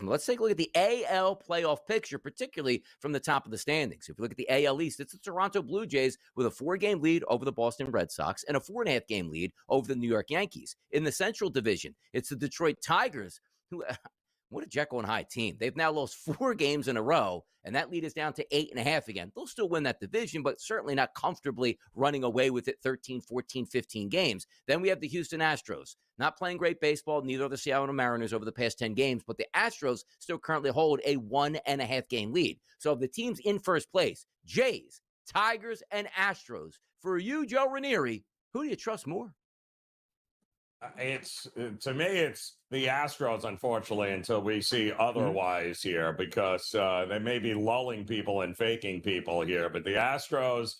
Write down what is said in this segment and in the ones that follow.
Let's take a look at the AL playoff picture, particularly from the top of the standings. If you look at the AL East, it's the Toronto Blue Jays with a 4-game lead over the Boston Red Sox and a 4.5-game lead over the New York Yankees. In the Central Division, it's the Detroit Tigers, who what a Jekyll and Hyde team. They've now lost 4 games in a row, and that lead is down to 8.5 again. They'll still win that division, but certainly not comfortably running away with it 13, 14, 15 games. Then we have the Houston Astros. Not playing great baseball, neither are the Seattle Mariners over the past 10 games, but the Astros still currently hold a 1.5-game lead. So of the teams in first place, Jays, Tigers, and Astros. For you, Joe Ranieri, who do you trust more? To me, it's the Astros, unfortunately, until we see otherwise here, because they may be lulling people and faking people here. But the Astros,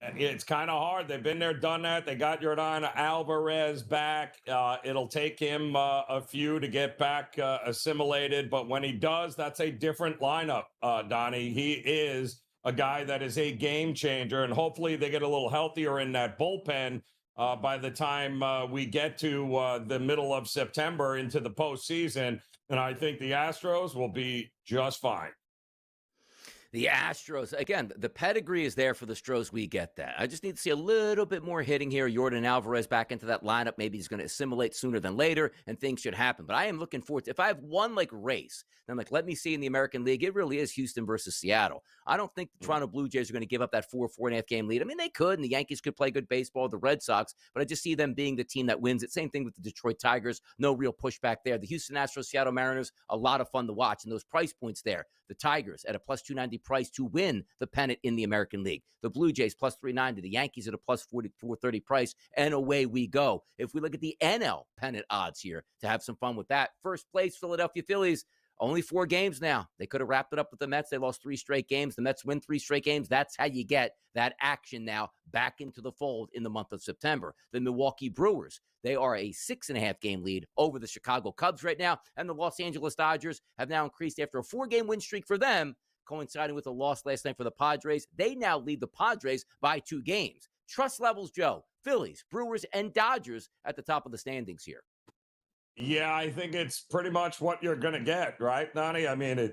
it's kind of hard. They've been there, done that. They got Yordan Alvarez back. It'll take him a few to get back assimilated. But when he does, that's a different lineup, Donnie. He is a guy that is a game changer. And hopefully they get a little healthier in that bullpen by the time we get to the middle of September into the postseason. And I think the Astros will be just fine. The Astros, again, the pedigree is there for the Stros. We get that. I just need to see a little bit more hitting here. Yordan Alvarez back into that lineup. Maybe he's going to assimilate sooner than later, and things should happen. But I am looking forward to, if I have one race, then let me see in the American League, it really is Houston versus Seattle. I don't think the Toronto Blue Jays are going to give up that 4.5 game lead. I mean, they could, and the Yankees could play good baseball, the Red Sox, but I just see them being the team that wins it. Same thing with the Detroit Tigers. No real pushback there. The Houston Astros, Seattle Mariners, a lot of fun to watch. And those price points there, the Tigers at a plus 290 price to win the pennant in the American League. The Blue Jays plus 390. The Yankees at a plus 430 price, and away we go. If we look at the NL pennant odds here to have some fun with that, first place, Philadelphia Phillies, only 4 games now. They could have wrapped it up with the Mets. They lost 3 straight games. The Mets win 3 straight games. That's how you get that action now back into the fold in the month of September. The Milwaukee Brewers, they are a 6.5-game lead over the Chicago Cubs right now. And the Los Angeles Dodgers have now increased after a 4-game win streak for them, coinciding with a loss last night for the Padres. They now lead the Padres by 2 games. Trust levels, Joe. Phillies, Brewers, and Dodgers at the top of the standings here. Yeah, I think it's pretty much what you're going to get, right, Donnie? I mean,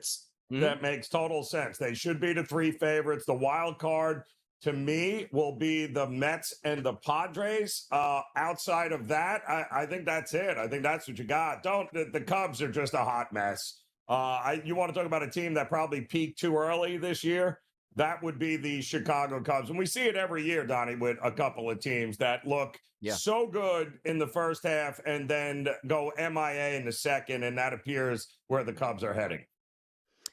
that makes total sense. They should be the 3 favorites. The wild card, to me, will be the Mets and the Padres. Outside of that, I think that's it. I think that's what you got. The Cubs are just a hot mess. You want to talk about a team that probably peaked too early this year? That would be the Chicago Cubs. And we see it every year, Donnie, with a couple of teams that look so good in the first half and then go MIA in the second, and that appears where the Cubs are heading.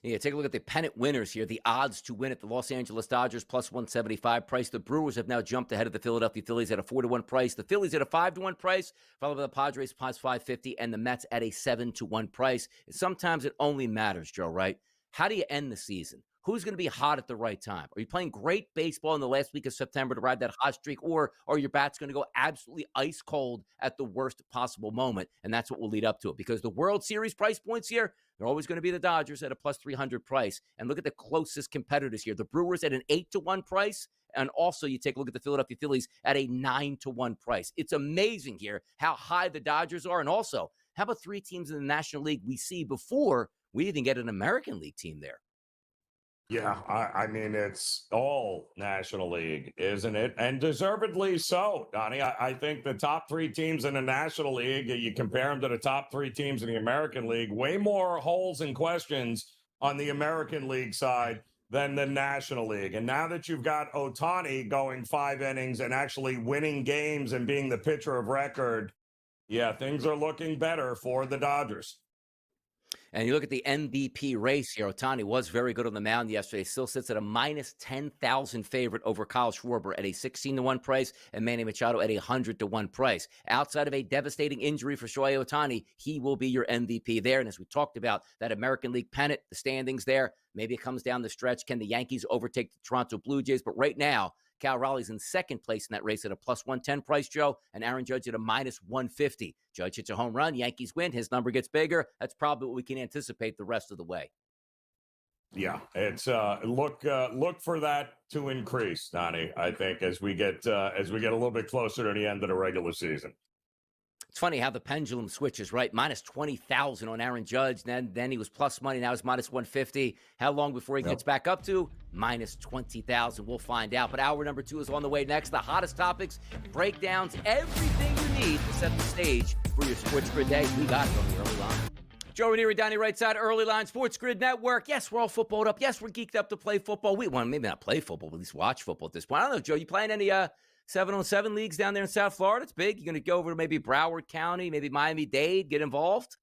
Yeah, take a look at the pennant winners here. The odds to win it, the Los Angeles Dodgers plus 175 price. The Brewers have now jumped ahead of the Philadelphia Phillies at a 4-1 price. The Phillies at a 5-1 price, followed by the Padres plus 550, and the Mets at a 7-1 price. Sometimes it only matters, Joe, right? How do you end the season? Who's going to be hot at the right time? Are you playing great baseball in the last week of September to ride that hot streak, or are your bats going to go absolutely ice cold at the worst possible moment? And that's what will lead up to it, because the World Series price points here, they're always going to be the Dodgers at a plus 300 price. And look at the closest competitors here. The Brewers at an 8-1 price. And also you take a look at the Philadelphia Phillies at a 9-1 price. It's amazing here how high the Dodgers are. And also, how about 3 teams in the National League we see before we even get an American League team there? Yeah, I mean, it's all National League, isn't it? And deservedly so, Donnie. I think the top 3 teams in the National League, you compare them to the top 3 teams in the American League, way more holes and questions on the American League side than the National League. And now that you've got Ohtani going 5 innings and actually winning games and being the pitcher of record, yeah, things are looking better for the Dodgers. And you look at the MVP race here. Ohtani was very good on the mound yesterday. Still sits at a minus 10,000 favorite over Kyle Schwarber at a 16-1 price and Manny Machado at a 100-1 price. Outside of a devastating injury for Shohei Ohtani, he will be your MVP there. And as we talked about, that American League pennant, the standings there, maybe it comes down the stretch. Can the Yankees overtake the Toronto Blue Jays? But right now, Cal Raleigh's in second place in that race at a plus 110 price, Joe, and Aaron Judge at a minus 150. Judge hits a home run, Yankees win, his number gets bigger. That's probably what we can anticipate the rest of the way. Yeah, it's look for that to increase, Donnie. I think as we get a little bit closer to the end of the regular season. It's funny how the pendulum switches, right? Minus 20,000 on Aaron Judge. Then he was plus money. Now he's minus 150. How long before he gets back up to minus 20,000? We'll find out. But hour number 2 is on the way next. The hottest topics, breakdowns, everything you need to set the stage for your SportsGrid day. We got it on the early line. Joe Ranieri down here right side, early line, SportsGrid Network. Yes, we're all footballed up. Yes, we're geeked up to play football. We want maybe not play football, but at least watch football at this point. I don't know, Joe, you playing any 7-on-7 leagues down there in South Florida? It's big. You're going to go over to maybe Broward County, maybe Miami-Dade, get involved?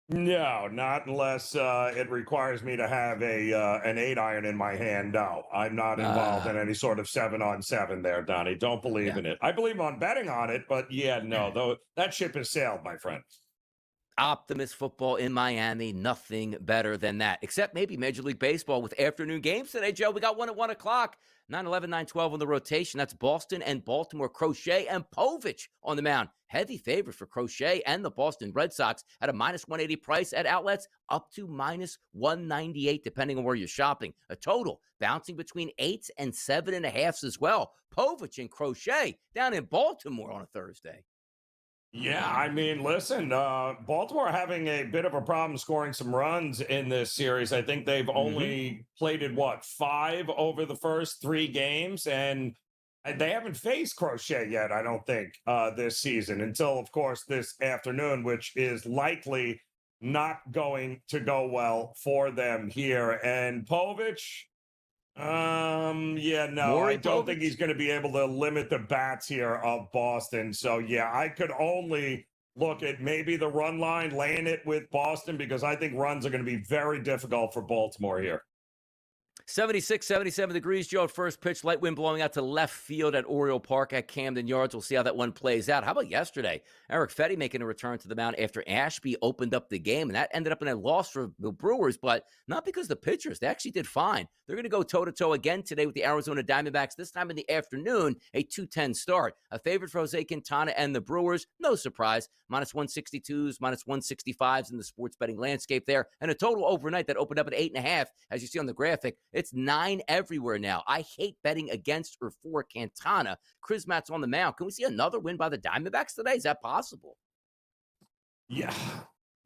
No, not unless it requires me to have an 8-iron in my hand. No, I'm not involved in any sort of 7-on-7 there, Donnie. Don't believe in it. I believe on betting on it, but no, that ship has sailed, my friend. Optimist football in Miami, nothing better than that, except maybe Major League Baseball with afternoon games today, Joe. We got one at 1 o'clock, 9-11, 9-12 on the rotation. That's Boston and Baltimore. Crochet and Povich on the mound. Heavy favorite for Crochet and the Boston Red Sox at a minus 180 price at outlets, up to minus 198, depending on where you're shopping. A total bouncing between 8s and 7.5s as well. Povich and Crochet down in Baltimore on a Thursday. Yeah, I mean, listen, Baltimore having a bit of a problem scoring some runs in this series. I think they've only plated, 5 over the first 3 games, and they haven't faced Crochet yet, I don't think, this season, until, of course, this afternoon, which is likely not going to go well for them here. And Povich, I don't think he's going to be able to limit the bats here of Boston. So, I could only look at maybe the run line, laying it with Boston, because I think runs are going to be very difficult for Baltimore here. 76, 77 degrees, Joe, at first pitch. Light wind blowing out to left field at Oriole Park at Camden Yards. We'll see how that one plays out. How about yesterday? Eric Fetty making a return to the mound after Ashby opened up the game, and that ended up in a loss for the Brewers, but not because the pitchers. They actually did fine. They're going to go toe-to-toe again today with the Arizona Diamondbacks, this time in the afternoon, a 2:10 start. A favorite for Jose Quintana and the Brewers, no surprise, minus 162s, minus 165s in the sports betting landscape there, and a total overnight that opened up at 8.5, as you see on the graphic. It's 9 everywhere now. I hate betting against or for Quintana. Krismat's on the mound. Can we see another win by the Diamondbacks today? Is that possible? Yeah.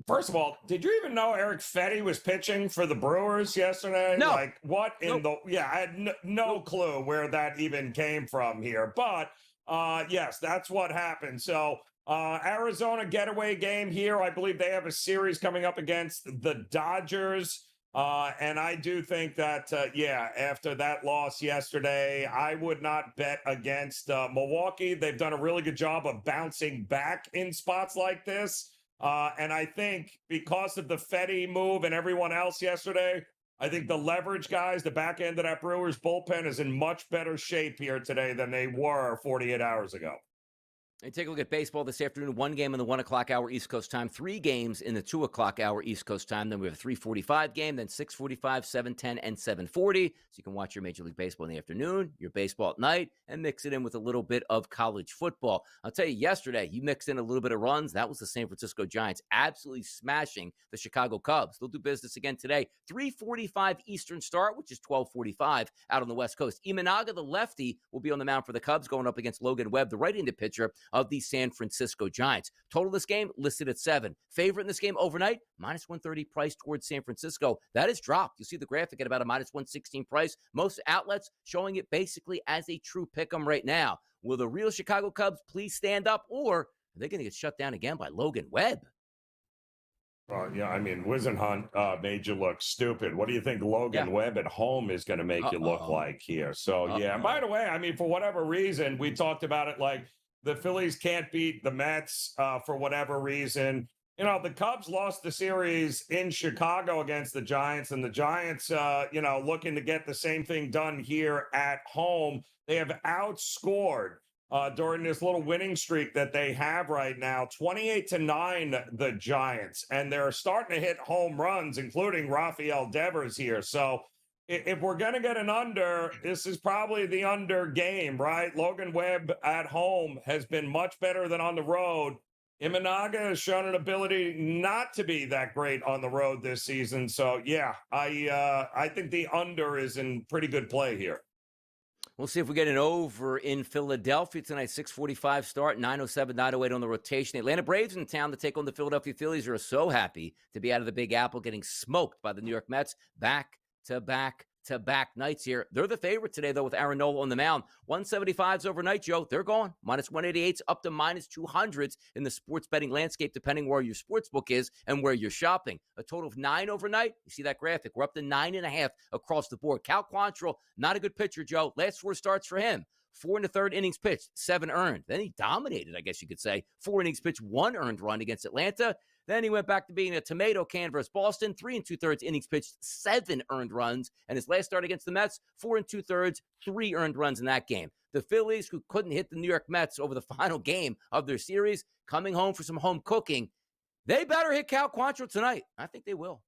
First of all, did you even know Eric Fetty was pitching for the Brewers yesterday? No. Like, what in the... Yeah, I had no clue where that even came from here. But, yes, that's what happened. So, Arizona getaway game here. I believe they have a series coming up against the Dodgers. And I do think that, after that loss yesterday, I would not bet against Milwaukee. They've done a really good job of bouncing back in spots like this. And I think because of the Fetty move and everyone else yesterday, I think the leverage guys, the back end of that Brewers bullpen is in much better shape here today than they were 48 hours ago. And take a look at baseball this afternoon. 1 game in the 1 o'clock hour East Coast time, 3 games in the 2 o'clock hour East Coast time. Then we have a 3:45 game, then 6:45, 7:10, and 7:40. So you can watch your Major League Baseball in the afternoon, your baseball at night, and mix it in with a little bit of college football. I'll tell you, yesterday, you mixed in a little bit of runs. That was the San Francisco Giants absolutely smashing the Chicago Cubs. They'll do business again today. 3:45 Eastern start, which is 12:45 out on the West Coast. Imanaga, the lefty, will be on the mound for the Cubs, going up against Logan Webb, the right-handed pitcher of the San Francisco Giants. Total this game listed at 7. Favorite in this game overnight, minus 130 price towards San Francisco. That is dropped. You'll see the graphic at about a minus 116 price. Most outlets showing it basically as a true pick'em right now. Will the real Chicago Cubs please stand up, or are they going to get shut down again by Logan Webb? I mean, Wisenhunt made you look stupid. What do you think Logan Webb at home is going to make you look like here? So, by the way, I mean, for whatever reason, we talked about it like the Phillies can't beat the Mets for whatever reason. You know, the Cubs lost the series in Chicago against the Giants, and the Giants, looking to get the same thing done here at home. They have outscored during this little winning streak that they have right now, 28-9, the Giants, and they're starting to hit home runs, including Rafael Devers here. So if we're going to get an under, this is probably the under game, right? Logan Webb at home has been much better than on the road. Imanaga has shown an ability not to be that great on the road this season. So, I think the under is in pretty good play here. We'll see if we get an over in Philadelphia tonight. 6:45 start, 9:07, 9:08 on the rotation. The Atlanta Braves in town to take on the Philadelphia Phillies are so happy to be out of the Big Apple, getting smoked by the New York Mets back-to-back nights here. They're the favorite today, though, with Aaron Nola on the mound. 175s overnight, Joe. They're gone. Minus 188s up to minus 200s in the sports betting landscape, depending where your sports book is and where you're shopping. A total of 9 overnight. You see that graphic? We're up to 9.5 across the board. Cal Quantrill, not a good pitcher, Joe. Last 4 starts for him. 4 in the third innings pitched, 7 earned. Then he dominated, I guess you could say. 4 innings pitched, 1 earned run against Atlanta. Then he went back to being a tomato can versus Boston. 3 2/3 innings pitched, 7 earned runs. And his last start against the Mets, 4 2/3, 3 earned runs in that game. The Phillies, who couldn't hit the New York Mets over the final game of their series, coming home for some home cooking. They better hit Cal Quantrill tonight. I think they will.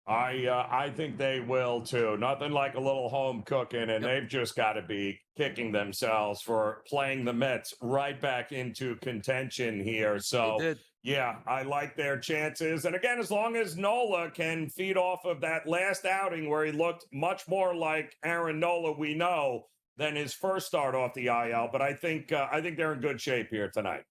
I think they will too. Nothing like a little home cooking, and they've just got to be kicking themselves for playing the Mets right back into contention here. So, yeah, I like their chances. And again, as long as Nola can feed off of that last outing where he looked much more like Aaron Nola, we know, than his first start off the IL. But I think they're in good shape here tonight.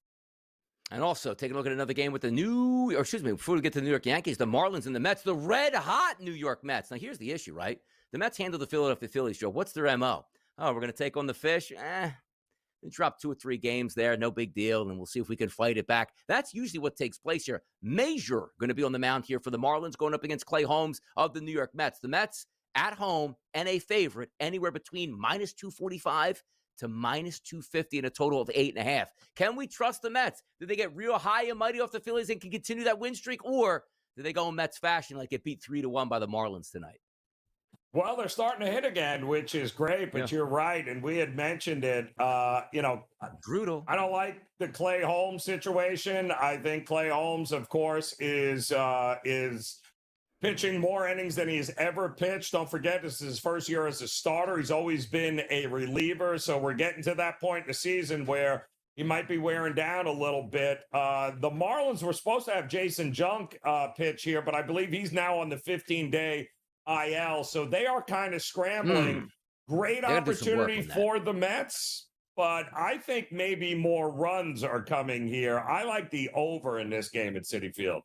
And also, take a look at another game with before we get to the New York Yankees, the Marlins and the Mets, the red-hot New York Mets. Now, here's the issue, right? The Mets handle the Philadelphia Phillies, Joe. What's their MO? Oh, we're going to take on the Fish? They drop 2 or 3 games there, no big deal, and we'll see if we can fight it back. That's usually what takes place here. Major going to be on the mound here for the Marlins, going up against Clay Holmes of the New York Mets. The Mets at home and a favorite, anywhere between minus 245 to minus 250 in a total of 8.5. Can we trust the Mets? Did they get real high and mighty off the Phillies and can continue that win streak? Or did they go in Mets fashion, like get beat 3-1 by the Marlins tonight? Well, they're starting to hit again, which is great, but you're right. And we had mentioned it, brutal. I don't like the Clay Holmes situation. I think Clay Holmes, of course, is pitching more innings than he's ever pitched. Don't forget, this is his first year as a starter. He's always been a reliever. So we're getting to that point in the season where he might be wearing down a little bit. The Marlins were supposed to have Jason Junk pitch here, but I believe he's now on the 15-day IL. So they are kind of scrambling. Great opportunity for the Mets, but I think maybe more runs are coming here. I like the over in this game at Citi Field.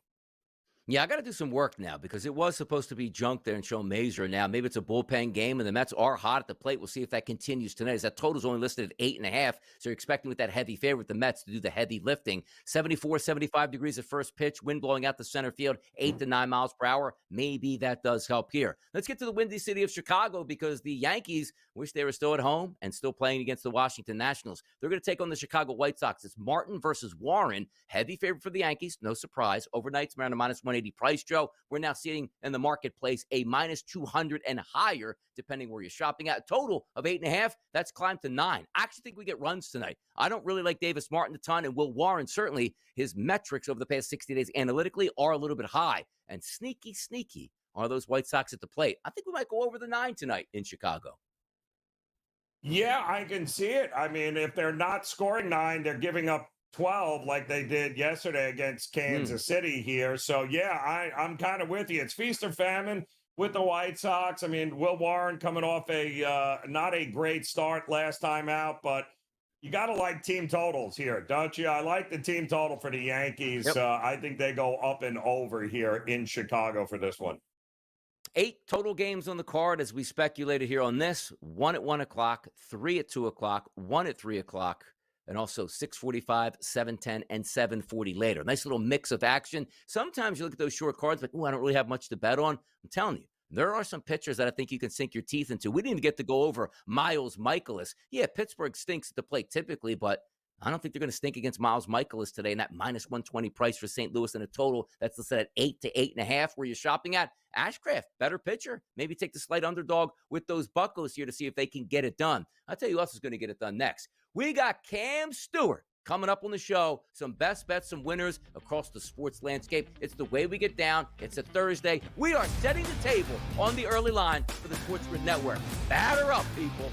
Yeah, I got to do some work now because it was supposed to be Junk there and show Mazur. Now, maybe it's a bullpen game, and the Mets are hot at the plate. We'll see if that continues tonight. As that total's only listed at 8.5, so you're expecting with that heavy favorite, the Mets to do the heavy lifting. 74, 75 degrees at first pitch, wind blowing out the center field, 8 to 9 miles per hour. Maybe that does help here. Let's get to the windy city of Chicago because the Yankees wish they were still at home and still playing against the Washington Nationals. They're going to take on the Chicago White Sox. It's Martin versus Warren. Heavy favorite for the Yankees, no surprise. Overnight's around a minus 180 price, Joe. We're now seeing in the marketplace a minus 200 and higher, depending where you're shopping at. A total of 8.5, that's climbed to 9. I actually think we get runs tonight. I don't really like Davis Martin a ton, and Will Warren, certainly his metrics over the past 60 days analytically are a little bit high. And sneaky are those White Sox at the plate. I think we might go over the 9 tonight in Chicago. Yeah, I can see it. I mean, if they're not scoring 9, they're giving up 12 like they did yesterday against Kansas City here. So, yeah, I'm kind of with you. It's feast or famine with the White Sox. I mean, Will Warren coming off a not a great start last time out, but you got to like team totals here, don't you? I like the team total for the Yankees. Yep. I think they go up and over here in Chicago for this one. 8 total games on the card as we speculated here on this. 1 at 1 o'clock, 3 at 2 o'clock, 1 at 3 o'clock, and also 6:45, 7:10, and 7:40 later. Nice little mix of action. Sometimes you look at those short cards like, I don't really have much to bet on. I'm telling you, there are some pitchers that I think you can sink your teeth into. We didn't even get to go over Miles Mikolas. Yeah, Pittsburgh stinks at the plate typically, but I don't think they're going to stink against Miles Mikolas today. And that minus 120 price for St. Louis in a total that's listed at 8 to 8.5 where you're shopping at. Ashcraft, better pitcher. Maybe take the slight underdog with those Buccos here to see if they can get it done. I'll tell you who else is going to get it done next. We got Cam Stewart coming up on the show. Some best bets, some winners across the sports landscape. It's the way we get down. It's a Thursday. We are setting the table on the early line for the SportsGrid Network. Batter up, people.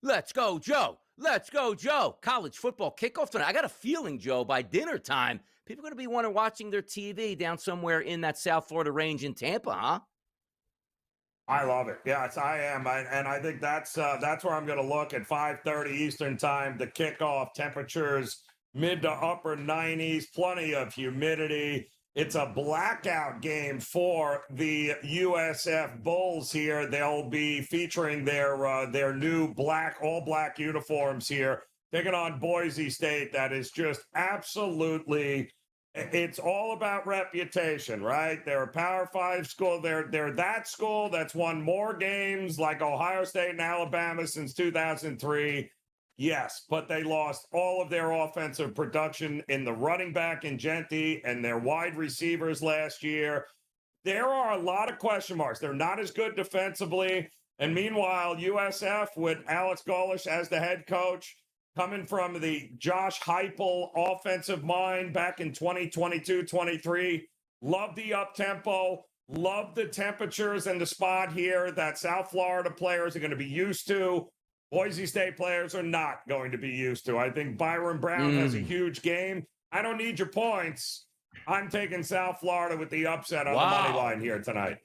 Let's go, Joe. Let's go, Joe. College football kickoff tonight. I got a feeling, Joe, by dinner time, people are going to be watching their TV down somewhere in that South Florida range in Tampa, huh? I love it. Yes, I am. And I think that's where I'm going to look at 5:30 Eastern time. The kickoff, temperatures mid to upper 90s, plenty of humidity. It's a blackout game for the USF Bulls here. They'll be featuring their new all black uniforms here, taking on Boise State. That is just absolutely. It's all about reputation, right? They're a Power 5 school. They're that school that's won more games like Ohio State and Alabama since 2003. Yes, but they lost all of their offensive production in the running back in Genti and their wide receivers last year. There are a lot of question marks. They're not as good defensively. And meanwhile, USF with Alex Golesh as the head coach, coming from the Josh Heupel offensive mind back in 2022-23. Love the up-tempo. Love the temperatures and the spot here that South Florida players are going to be used to. Boise State players are not going to be used to. I think Byron Brown has a huge game. I don't need your points. I'm taking South Florida with the upset on the money line here tonight.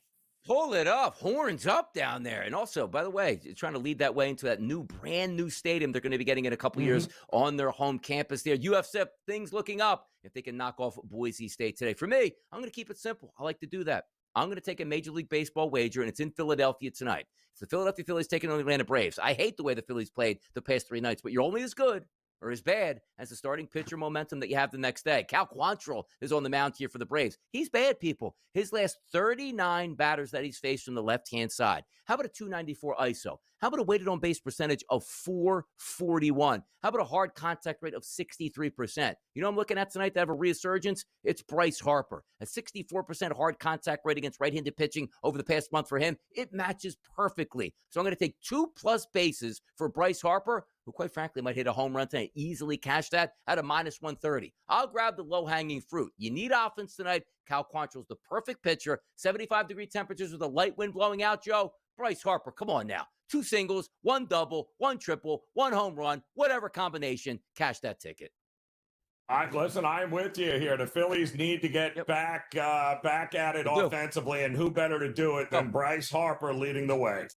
Pull it up. Horns up down there. And also, by the way, trying to lead that way into that brand new stadium they're going to be getting in a couple years on their home campus there. USF, things looking up if they can knock off Boise State today. For me, I'm going to keep it simple. I like to do that. I'm going to take a Major League Baseball wager, and it's in Philadelphia tonight. It's the Philadelphia Phillies taking on the Atlanta Braves. I hate the way the Phillies played the past 3 nights, but you're only as good or as bad as the starting pitcher momentum that you have the next day. Cal Quantrill is on the mound here for the Braves. He's bad, people. His last 39 batters that he's faced from the left-hand side. How about a 294 ISO? How about a weighted on-base percentage of 441? How about a hard contact rate of 63%? You know I'm looking at tonight to have a resurgence? It's Bryce Harper. A 64% hard contact rate against right-handed pitching over the past month for him. It matches perfectly. So I'm going to take 2+ bases for Bryce Harper, who quite frankly might hit a home run tonight, easily cash that at a -130. I'll grab the low-hanging fruit. You need offense tonight. Cal Quantrill's the perfect pitcher. 75-degree temperatures with a light wind blowing out, Joe. Bryce Harper, come on now. 2 singles, 1 double, 1 triple, 1 home run, whatever combination, cash that ticket. Listen, I'm with you here. The Phillies need to get back at it offensively, and who better to do it than Bryce Harper leading the way?